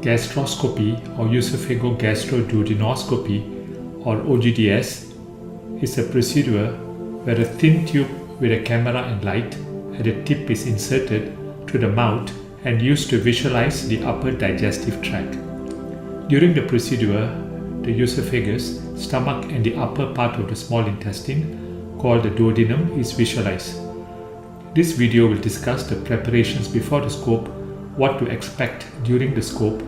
Gastroscopy or oesophagogastroduodenoscopy or OGDS is a procedure where a thin tube with a camera and light at the tip is inserted through the mouth and used to visualize the upper digestive tract. During the procedure, the oesophagus, stomach and the upper part of the small intestine called the duodenum is visualized. This video will discuss the preparations before the scope, what to expect during the scope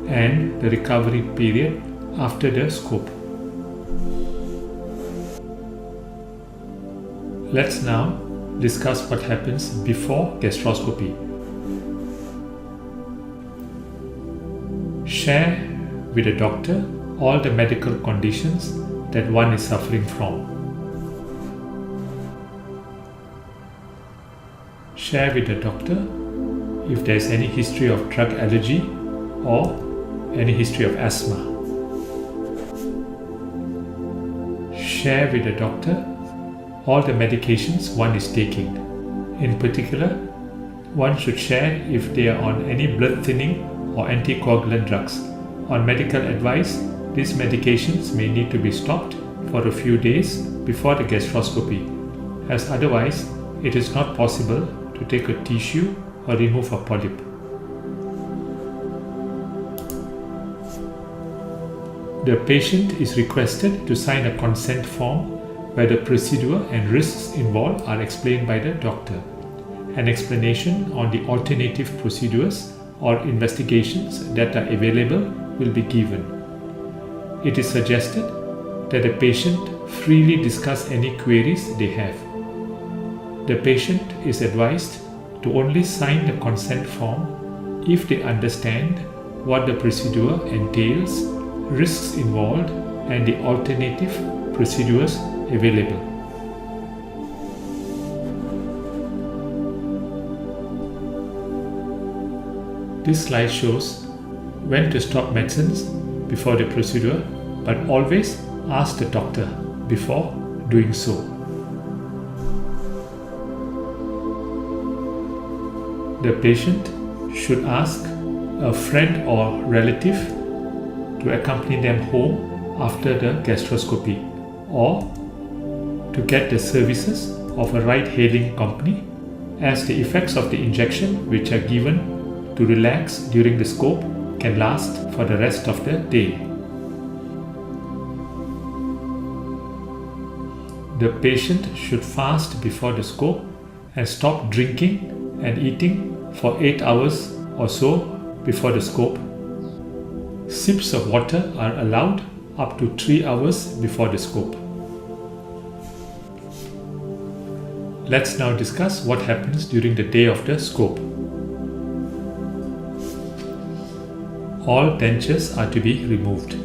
and the recovery period after the scope. Let's now discuss what happens before gastroscopy. Share with the doctor all the medical conditions that one is suffering from. Share with the doctor if there is any history of drug allergy or any history of asthma. Share with the doctor all the medications one is taking. In particular, one should share if they are on any blood thinning or anticoagulant drugs. On medical advice, these medications may need to be stopped for a few days before the gastroscopy, as otherwise it is not possible to take a tissue or remove a polyp. The patient is requested to sign a consent form where the procedure and risks involved are explained by the doctor. An explanation on the alternative procedures or investigations that are available will be given. It is suggested that the patient freely discuss any queries they have. The patient is advised to only sign the consent form if they understand what the procedure entails, risks involved, and the alternative procedures available. This slide shows when to stop medicines before the procedure, but always ask the doctor before doing so. The patient should ask a friend or relative to accompany them home after the gastroscopy, or to get the services of a ride-hailing company, as the effects of the injection which are given to relax during the scope can last for the rest of the day. The patient should fast before the scope and stop drinking and eating for 8 hours or so before the scope. Sips of water are allowed up to 3 hours before the scope. Let's now discuss what happens during the day of the scope. All dentures are to be removed.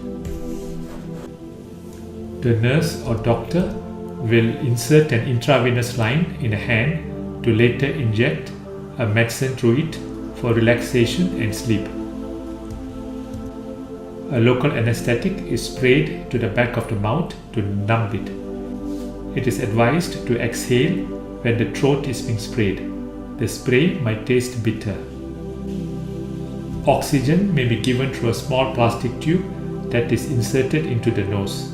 The nurse or doctor will insert an intravenous line in a hand to later inject a medicine through it for relaxation and sleep. A local anesthetic is sprayed to the back of the mouth to numb it. It is advised to exhale when the throat is being sprayed. The spray might taste bitter. Oxygen may be given through a small plastic tube that is inserted into the nose.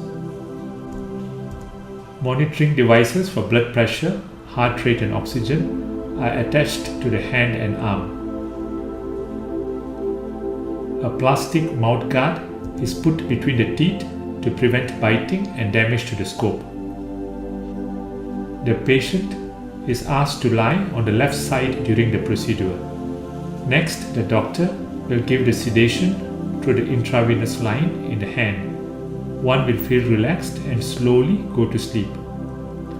Monitoring devices for blood pressure, heart rate and oxygen are attached to the hand and arm. A plastic mouth guard is put between the teeth to prevent biting and damage to the scope. The patient is asked to lie on the left side during the procedure. Next, the doctor will give the sedation through the intravenous line in the hand. One will feel relaxed and slowly go to sleep.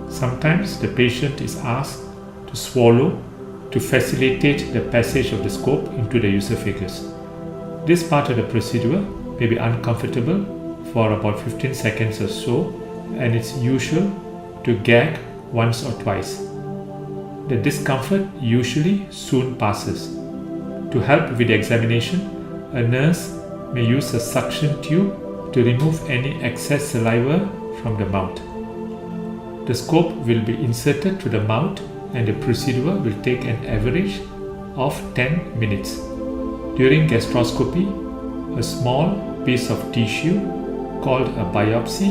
Sometimes the patient is asked to swallow to facilitate the passage of the scope into the oesophagus. This part of the procedure may be uncomfortable for about 15 seconds or so, and it's usual to gag once or twice. The discomfort usually soon passes. To help with the examination, a nurse may use a suction tube to remove any excess saliva from the mouth. The scope will be inserted to the mouth and the procedure will take an average of 10 minutes. During gastroscopy, A small piece of tissue called a biopsy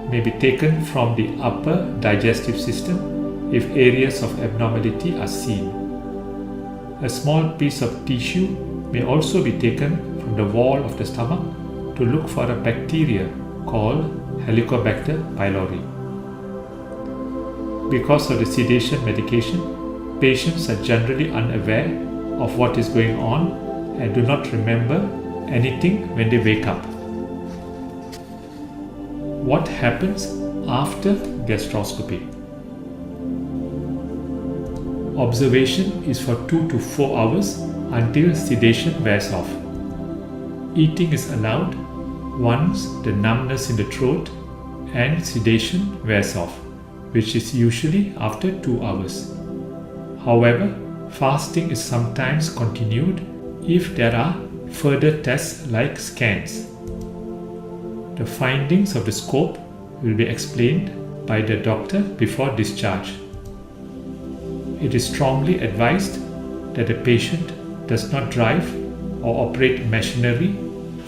may be taken from the upper digestive system if areas of abnormality are seen. A small piece of tissue may also be taken from the wall of the stomach to look for a bacteria called Helicobacter pylori. Because of the sedation medication, patients are generally unaware of what is going on and do not remember anything when they wake up. What happens after gastroscopy? Observation is for 2 to 4 hours until sedation wears off. Eating is allowed once the numbness in the throat and sedation wears off, which is usually after 2 hours. However, fasting is sometimes continued if there are further tests like scans. The findings of the scope will be explained by the doctor before discharge. It is strongly advised that the patient does not drive or operate machinery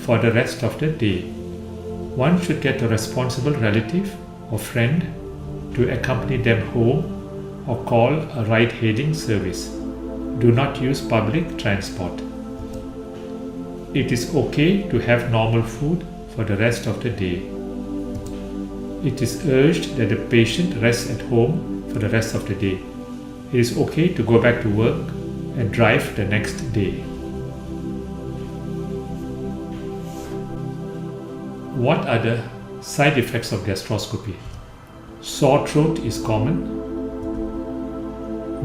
for the rest of the day. One should get a responsible relative or friend to accompany them home or call a ride-hailing service. Do not use public transport. It is okay to have normal food for the rest of the day. It is urged that the patient rests at home for the rest of the day. It is okay to go back to work and drive the next day. What are the side effects of gastroscopy? Sore throat is common.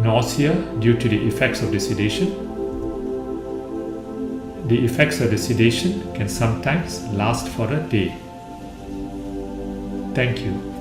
Nausea due to the effects of the sedation. The effects of the sedation can sometimes last for a day. Thank you.